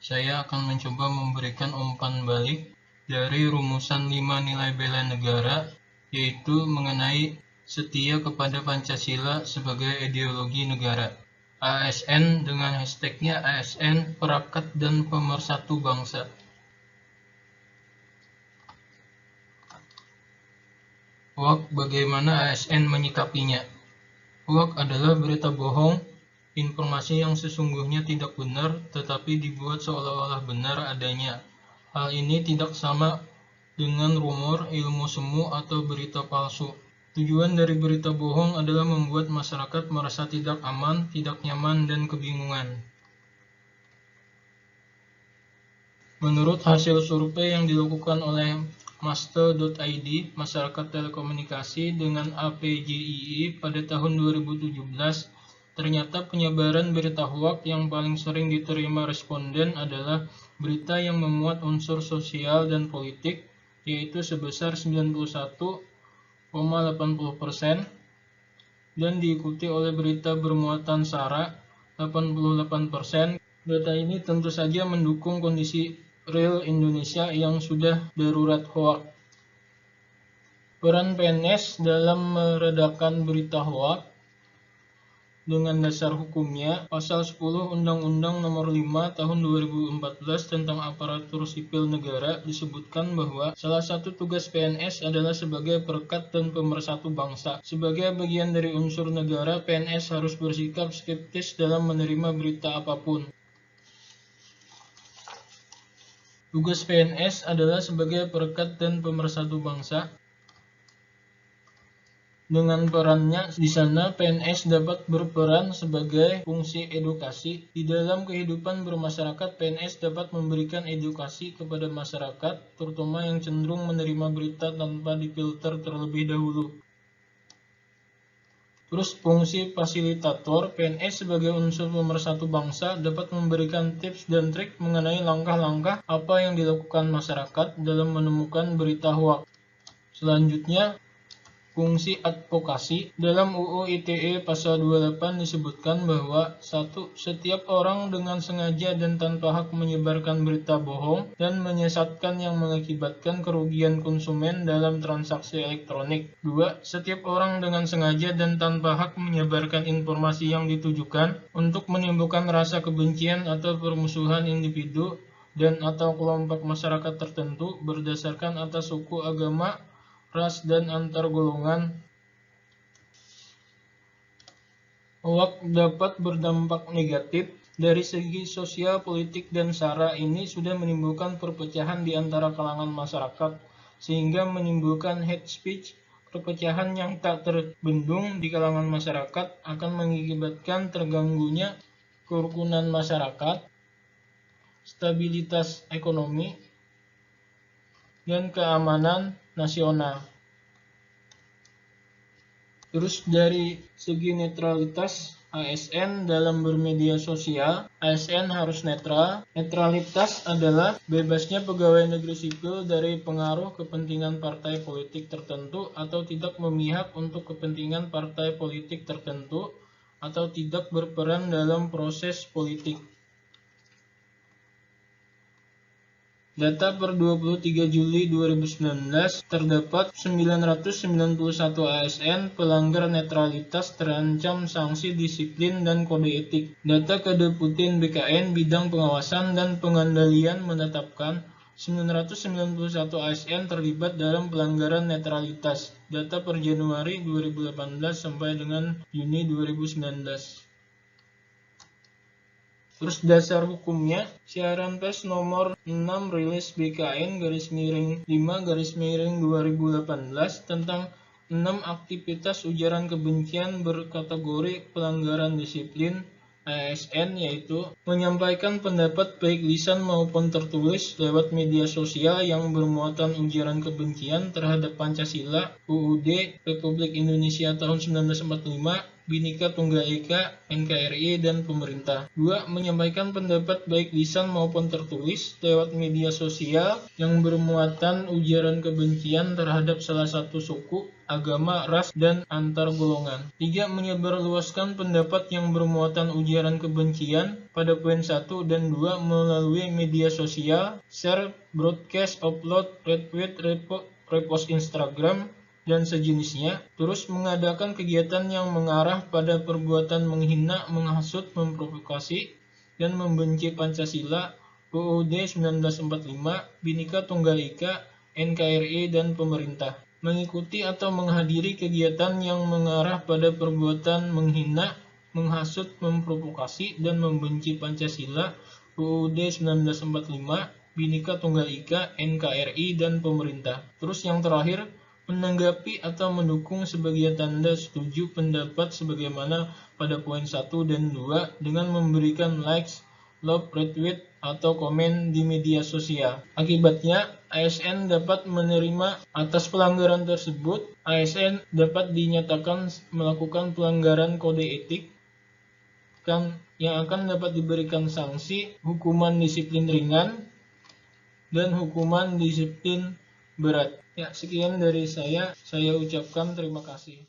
Saya akan mencoba memberikan umpan balik dari rumusan 5 nilai bela negara, yaitu mengenai setia kepada Pancasila sebagai ideologi negara. ASN dengan hashtagnya ASN Perakat dan Pemersatu Bangsa. Hoax, bagaimana ASN menyikapinya? Hoax adalah berita bohong, informasi yang sesungguhnya tidak benar tetapi dibuat seolah-olah benar adanya. Hal ini tidak sama dengan rumor, ilmu semu, atau berita palsu. Tujuan dari berita bohong adalah membuat masyarakat merasa tidak aman, tidak nyaman, dan kebingungan. Menurut hasil survei yang dilakukan oleh Master.id, Masyarakat Telekomunikasi dengan APJII pada tahun 2017, ternyata penyebaran berita hoax yang paling sering diterima responden adalah berita yang memuat unsur sosial dan politik, yaitu sebesar 91,80%, dan diikuti oleh berita bermuatan sara 88%. Data ini tentu saja mendukung kondisi real Indonesia yang sudah darurat hoax. Peran PNS dalam meredakan berita hoax. Dengan dasar hukumnya, Pasal 10 Undang-Undang Nomor 5 Tahun 2014 tentang Aparatur Sipil Negara disebutkan bahwa salah satu tugas PNS adalah sebagai perekat dan pemersatu bangsa. Sebagai bagian dari unsur negara, PNS harus bersikap skeptis dalam menerima berita apapun. Tugas PNS adalah sebagai perekat dan pemersatu bangsa. Dengan perannya di sana, PNS dapat berperan sebagai fungsi edukasi. Di dalam kehidupan bermasyarakat, PNS dapat memberikan edukasi kepada masyarakat, terutama yang cenderung menerima berita tanpa difilter terlebih dahulu. Terus fungsi fasilitator, PNS sebagai unsur pemersatu bangsa dapat memberikan tips dan trik mengenai langkah-langkah apa yang dilakukan masyarakat dalam menemukan berita hoax. Selanjutnya, fungsi advokasi. Dalam UU ITE Pasal 28 disebutkan bahwa 1. Setiap orang dengan sengaja dan tanpa hak menyebarkan berita bohong dan menyesatkan yang mengakibatkan kerugian konsumen dalam transaksi elektronik. 2. Setiap orang dengan sengaja dan tanpa hak menyebarkan informasi yang ditujukan untuk menimbulkan rasa kebencian atau permusuhan individu dan atau kelompok masyarakat tertentu berdasarkan atas suku, agama, ras, dan antar golongan. Hoax dapat berdampak negatif dari segi sosial, politik, dan sara. Ini sudah menimbulkan perpecahan di antara kalangan masyarakat, sehingga menimbulkan hate speech. Perpecahan yang tak terbendung di kalangan masyarakat akan mengakibatkan terganggunya kerukunan masyarakat, stabilitas ekonomi, dan keamanan nasional. Terus dari segi netralitas ASN dalam bermedia sosial, ASN harus netral. Netralitas adalah bebasnya pegawai negeri sipil dari pengaruh kepentingan partai politik tertentu atau tidak memihak untuk kepentingan partai politik tertentu atau tidak berperan dalam proses politik. Data per 23 Juli 2019, terdapat 991 ASN pelanggar netralitas terancam sanksi disiplin dan kode etik. Data Kedeputin BKN Bidang Pengawasan dan Pengandalian menetapkan 991 ASN terlibat dalam pelanggaran netralitas. Data per Januari 2018 sampai dengan Juni 2019. Terus dasar hukumnya, siaran pers nomor 6 rilis BKN-5/2018 tentang 6 aktivitas ujaran kebencian berkategori pelanggaran disiplin ASN, yaitu menyampaikan pendapat baik lisan maupun tertulis lewat media sosial yang bermuatan ujaran kebencian terhadap Pancasila, UUD Republik Indonesia tahun 1945, Bhinneka Tunggal Ika, NKRI, dan pemerintah. 2. Menyampaikan pendapat baik lisan maupun tertulis lewat media sosial yang bermuatan ujaran kebencian terhadap salah satu suku, agama, ras, dan antar golongan. 3. Menyebarluaskan pendapat yang bermuatan ujaran kebencian pada poin 1 dan 2 melalui media sosial, share, broadcast, upload, retweet, repost Instagram, dan sejenisnya. Terus mengadakan kegiatan yang mengarah pada perbuatan menghina, menghasut, memprovokasi, dan membenci Pancasila, UUD 1945, Bhinneka Tunggal Ika, NKRI, dan pemerintah. Mengikuti atau menghadiri kegiatan yang mengarah pada perbuatan menghina, menghasut, memprovokasi, dan membenci Pancasila, UUD 1945, Bhinneka Tunggal Ika, NKRI, dan pemerintah. Terus yang terakhir, menanggapi atau mendukung sebagai tanda setuju pendapat sebagaimana pada poin 1 dan 2 dengan memberikan likes, love, retweet, atau komen di media sosial. Akibatnya, ASN dapat menerima atas pelanggaran tersebut. ASN dapat dinyatakan melakukan pelanggaran kode etik yang akan dapat diberikan sanksi, hukuman disiplin ringan, dan hukuman disiplin berat. Ya, sekian dari saya ucapkan terima kasih.